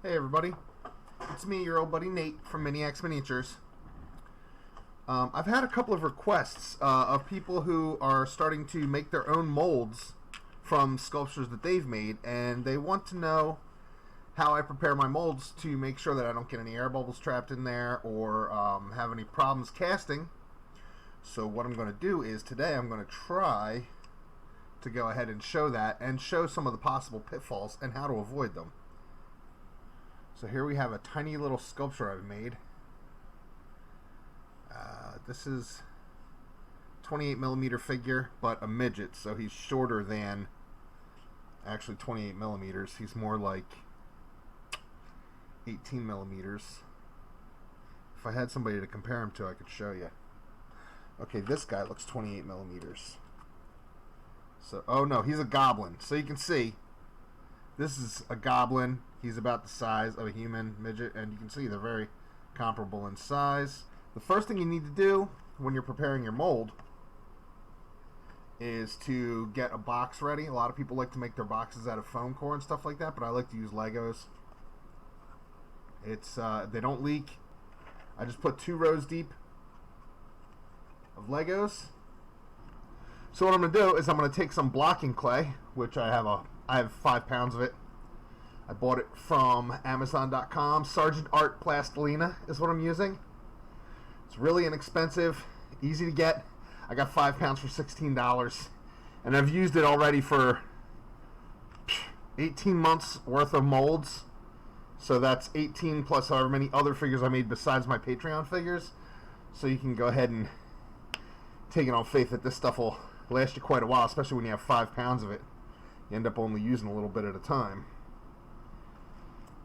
Hey everybody, it's me, your old buddy Nate from Miniacs Miniatures. I've had a couple of requests of people who are starting to make their own molds from sculptures that they've made, and they want to know how I prepare my molds to make sure that I don't get any air bubbles trapped in there or have any problems casting. So what I'm going to do is today I'm going to try to go ahead and show that and show some of the possible pitfalls and how to avoid them. So here we have a tiny little sculpture I've made. This is 28mm figure, but a midget, so he's shorter than actually 28mm. He's more like 18mm. If I had somebody to compare him to, I could show you. Okay, this guy looks 28mm. So, oh no, he's a goblin. So you can see, this is a goblin. He's about the size of a human midget, and you can see they're very comparable in size. The first thing you need to do when you're preparing your mold is to get a box ready. A lot of people like to make their boxes out of foam core and stuff like that, but I like to use Legos. They don't leak. I just put 2 rows deep of Legos. So what I'm going to do is I'm going to take some blocking clay, which I have 5 pounds of it. I bought it from Amazon.com. Sargent Art Plastilina is what I'm using. It's really inexpensive, easy to get. I got 5 pounds for $16, and I've used it already for 18 months worth of molds. So that's 18 plus however many other figures I made besides my Patreon figures. So you can go ahead and take it on faith that this stuff will last you quite a while, especially when you have 5 pounds of it. You end up only using a little bit at a time.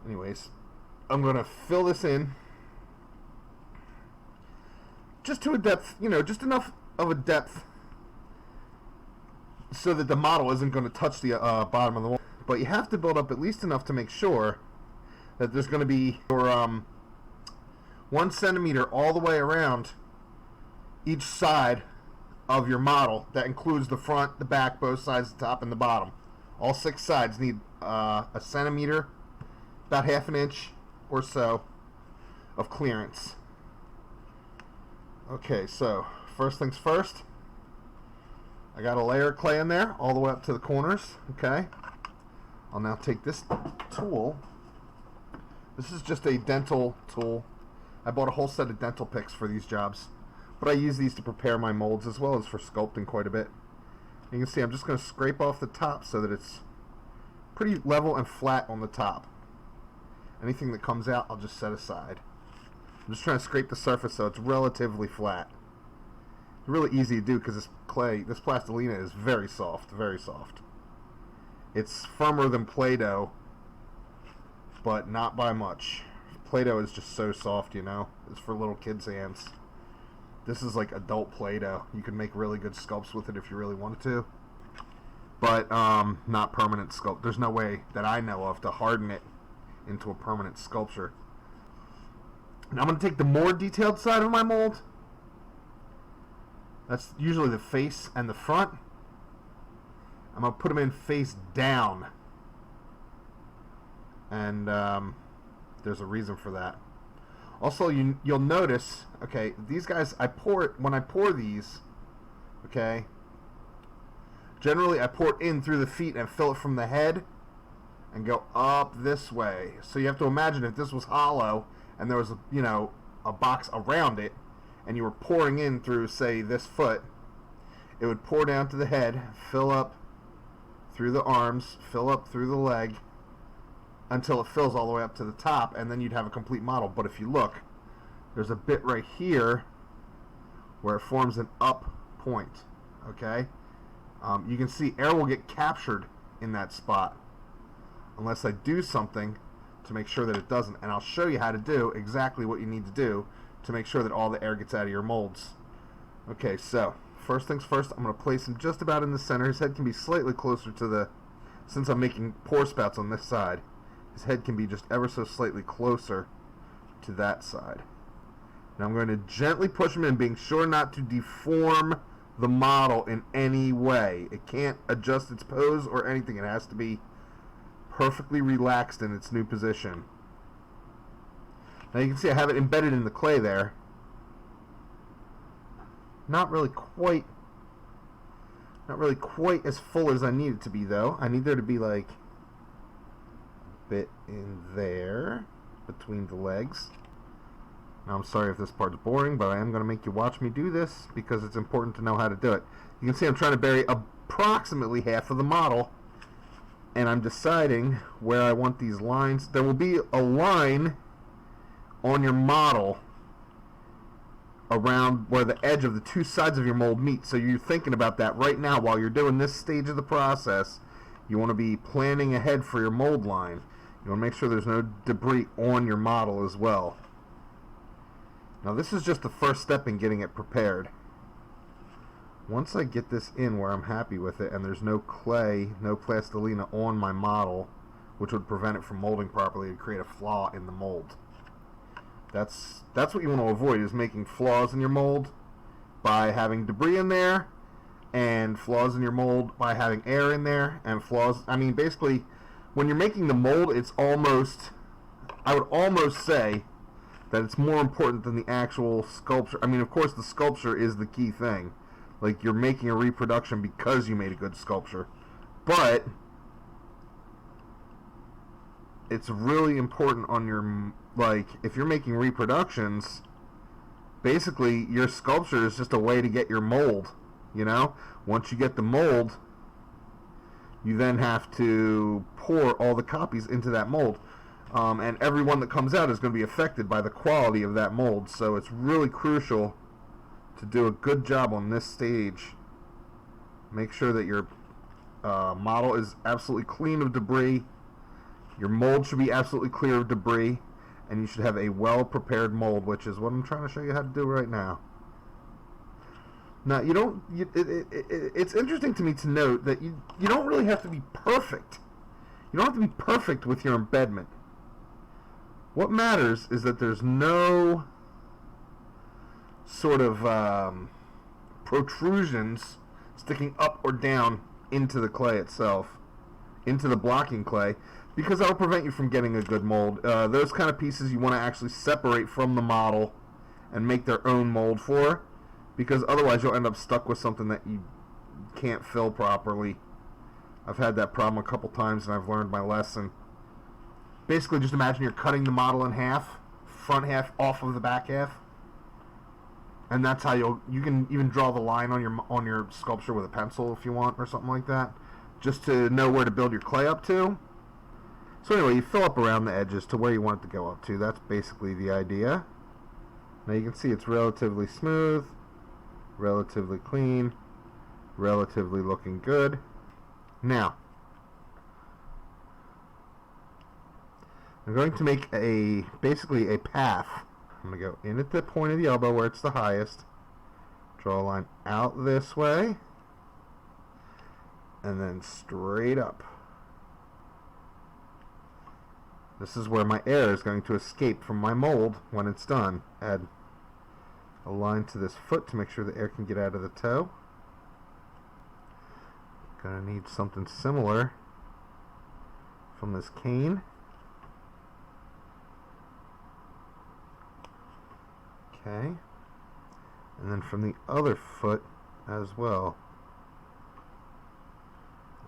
Anyways, I'm going to fill this in just to a depth, just enough of a depth so that the model isn't going to touch the bottom of the wall. But you have to build up at least enough to make sure that there's going to be your 1 centimeter all the way around each side of your model. That includes the front, the back, both sides, the top, and the bottom. All 6 sides need a centimeter, about ½ an inch or so of clearance. Okay, so first things first, I got a layer of clay in there all the way up to the corners. Okay, I'll now take this tool. This is just a dental tool. I bought a whole set of dental picks for these jobs, but I use these to prepare my molds as well as for sculpting quite a bit. You can see I'm just going to scrape off the top so that it's pretty level and flat on the top. Anything that comes out, I'll just set aside. I'm just trying to scrape the surface so it's relatively flat. It's really easy to do because this plastilina is very soft, very soft. It's firmer than Play-Doh, but not by much. Play-Doh is just so soft, It's for little kids' hands. This is like adult Play-Doh. You can make really good sculpts with it if you really wanted to. But not permanent sculpt. There's no way that I know of to harden it into a permanent sculpture. Now I'm going to take the more detailed side of my mold. That's usually the face and the front. I'm going to put them in face down. And there's a reason for that. Also, you'll notice, okay, these guys, when I pour these, okay, generally I pour it in through the feet and fill it from the head and go up this way. So you have to imagine if this was hollow and there was a box around it and you were pouring in through, say, this foot, it would pour down to the head, fill up through the arms, fill up through the leg until it fills all the way up to the top, and then you'd have a complete model. But if you look, there's a bit right here where it forms an up point. Okay, you can see air will get captured in that spot unless I do something to make sure that it doesn't, and I'll show you how to do exactly what you need to do to make sure that all the air gets out of your molds. Okay, so first things first, I'm going to place him just about in the center. His head can be slightly closer to since I'm making pour spouts on this side, his head can be just ever so slightly closer to that side. Now I'm going to gently push him in, being sure not to deform the model in any way. It can't adjust its pose or anything. It has to be perfectly relaxed in its new position. Now you can see I have it embedded in the clay there. Not really quite as full as I need it to be, though. I need there to be like a bit in there between the legs. Now I'm sorry if this part's boring, but I am going to make you watch me do this because it's important to know how to do it. You can see I'm trying to bury approximately half of the model, and I'm deciding where I want these lines. There will be a line on your model around where the edge of the two sides of your mold meet. So you're thinking about that right now while you're doing this stage of the process. You want to be planning ahead for your mold line. You want to make sure there's no debris on your model as well. Now this is just the first step in getting it prepared. Once I get this in where I'm happy with it and there's no clay, no plastilina on my model, which would prevent it from molding properly and create a flaw in the mold. That's what you want to avoid, is making flaws in your mold by having debris in there, and flaws in your mold by having air in there, and flaws. I mean, basically, when you're making the mold, it's almost, I would almost say that it's more important than the actual sculpture. I mean, of course, the sculpture is the key thing. Like, you're making a reproduction because you made a good sculpture. But it's really important on your, like, if you're making reproductions, basically your sculpture is just a way to get your mold, you know? Once you get the mold, you then have to pour all the copies into that mold. And every one that comes out is going to be affected by the quality of that mold. So it's really crucial to do a good job on this stage. Make sure that your model is absolutely clean of debris. Your mold should be absolutely clear of debris, and you should have a well-prepared mold, which is what I'm trying to show you how to do right now. Now, it's interesting to me to note that you don't really have to be perfect. You don't have to be perfect with your embedment. What matters is that there's no sort of protrusions sticking up or down into the clay itself, into the blocking clay, because that'll prevent you from getting a good mold. Those kind of pieces you want to actually separate from the model and make their own mold for, because otherwise you'll end up stuck with something that you can't fill properly. I've had that problem a couple times and I've learned my lesson. Basically, just imagine you're cutting the model in half, front half off of the back half, and that's how you can even draw the line on your sculpture with a pencil if you want, or something like that, just to know where to build your clay up to. So anyway, you fill up around the edges to where you want it to go up to. That's basically the idea. Now you can see it's relatively smooth, relatively clean, relatively looking good. Now, I'm going to make basically a path. I'm going to go in at the point of the elbow where it's the highest, draw a line out this way, and then straight up. This is where my air is going to escape from my mold when it's done. Add a line to this foot to make sure the air can get out of the toe. Gonna need something similar from this cane. Okay. And then from the other foot as well.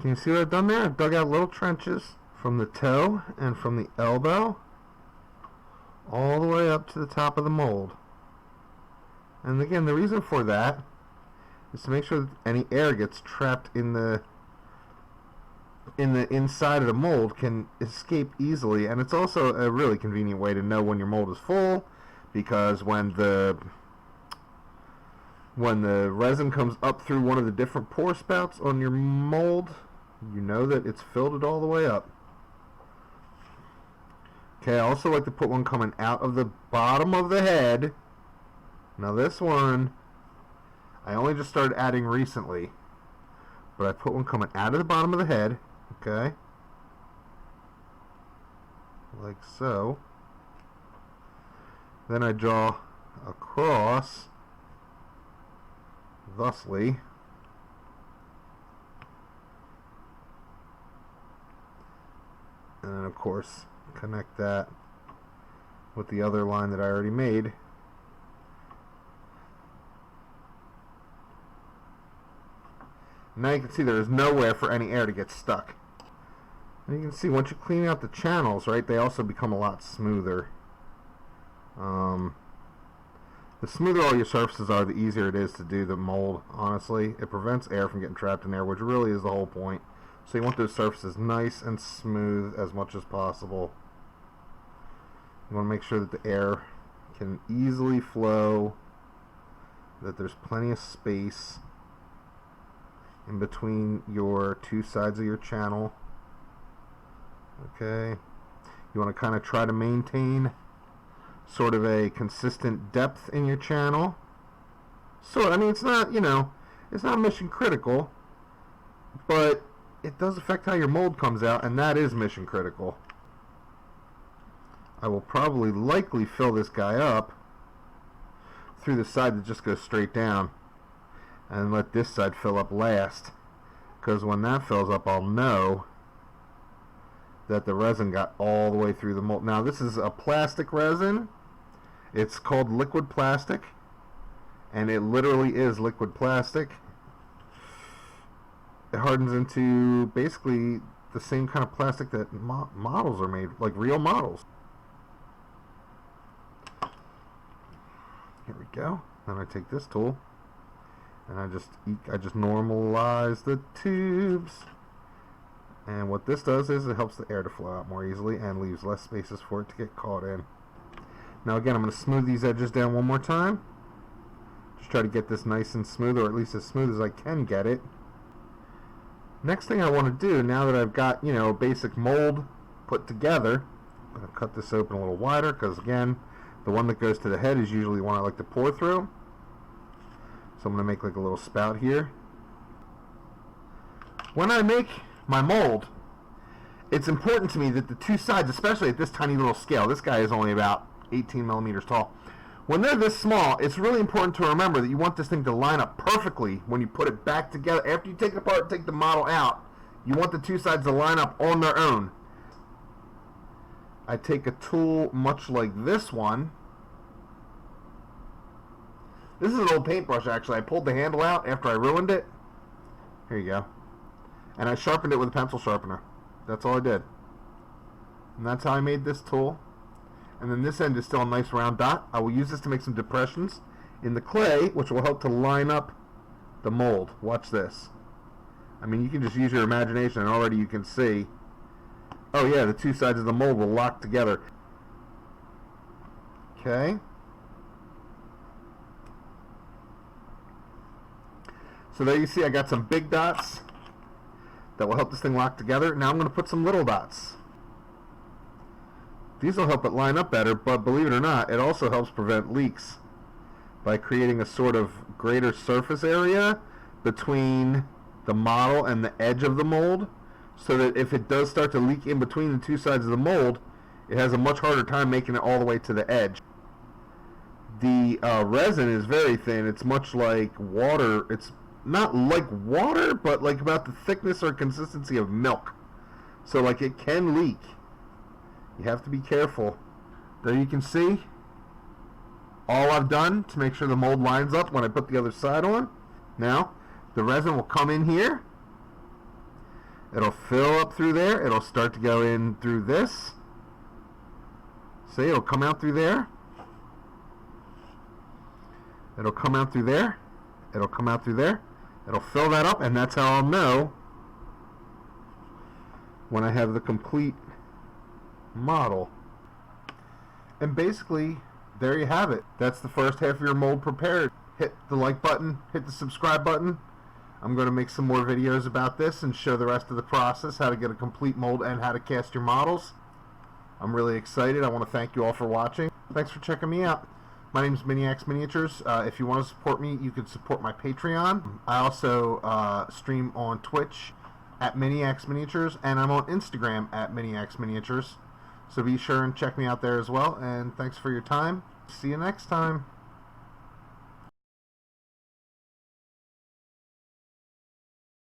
Can you see what I've done there? I've dug out little trenches from the toe and from the elbow all the way up to the top of the mold. And again, the reason for that is to make sure that any air gets trapped in the inside of the mold can escape easily, and it's also a really convenient way to know when your mold is full, because when the resin comes up through one of the different pore spouts on your mold, you know that it's filled it all the way up. Okay, I also like to put one coming out of the bottom of the head. Now this one, I only just started adding recently, but I put one coming out of the bottom of the head, okay, like so. Then I draw a cross, thusly, and then of course connect that with the other line that I already made. Now you can see there is nowhere for any air to get stuck. And you can see once you clean out the channels, right, they also become a lot smoother. The smoother all your surfaces are, the easier it is to do the mold, honestly. It prevents air from getting trapped in there, which really is the whole point. So you want those surfaces nice and smooth as much as possible. You want to make sure that the air can easily flow, that there's plenty of space in between your two sides of your channel. Okay, you want to kind of try to maintain sort of a consistent depth in your channel. So I mean, it's not, you know, it's not mission critical, but it does affect how your mold comes out, and that is mission critical. I will probably likely fill this guy up through the side that just goes straight down, and let this side fill up last, because when that fills up, I'll know that the resin got all the way through the mold. Now this is a plastic resin. It's called liquid plastic, and it literally is liquid plastic. It hardens into basically the same kind of plastic that models are made, like real models. Here we go. Then I take this tool and I just normalize the tubes. And what this does is it helps the air to flow out more easily and leaves less spaces for it to get caught in. Now again, I'm going to smooth these edges down one more time. Just try to get this nice and smooth, or at least as smooth as I can get it. Next thing I want to do, now that I've got, you know, basic mold put together, I'm going to cut this open a little wider, because again, the one that goes to the head is usually the one I like to pour through. So I'm going to make like a little spout here. When I make my mold, it's important to me that the two sides, especially at this tiny little scale, this guy is only about 18 millimeters tall. When they're this small, it's really important to remember that you want this thing to line up perfectly when you put it back together. After you take it apart and take the model out, you want the two sides to line up on their own. I take a tool much like this one. This is an old paintbrush, actually. I pulled the handle out after I ruined it. Here you go. And I sharpened it with a pencil sharpener. That's all I did. And that's how I made this tool. And then this end is still a nice round dot. I will use this to make some depressions in the clay, which will help to line up the mold. Watch this. I mean, you can just use your imagination, and already you can see, oh yeah, the two sides of the mold will lock together. Okay. So there you see I got some big dots that will help this thing lock together. Now I'm going to put some little dots. These will help it line up better, but believe it or not, it also helps prevent leaks by creating a sort of greater surface area between the model and the edge of the mold, so that if it does start to leak in between the two sides of the mold, it has a much harder time making it all the way to the edge. The resin is very thin. It's much like water. It's not like water, but like about the thickness or consistency of milk. So like it can leak. You have to be careful. There you can see all I've done to make sure the mold lines up when I put the other side on. Now, the resin will come in here. It'll fill up through there. It'll start to go in through this. See, it'll come out through there. It'll come out through there. It'll come out through there. It'll fill that up, and that's how I'll know when I have the complete model. And basically, there you have it. That's the first half of your mold prepared. Hit the like button, hit the subscribe button. I'm going to make some more videos about this and show the rest of the process, how to get a complete mold and how to cast your models. I'm really excited. I want to thank you all for watching. Thanks for checking me out. My name is Miniacs Miniatures. If you want to support me, you can support my Patreon. I also stream on Twitch at Miniacs Miniatures, and I'm on Instagram at Miniacs Miniatures. So be sure and check me out there as well. And thanks for your time. See you next time.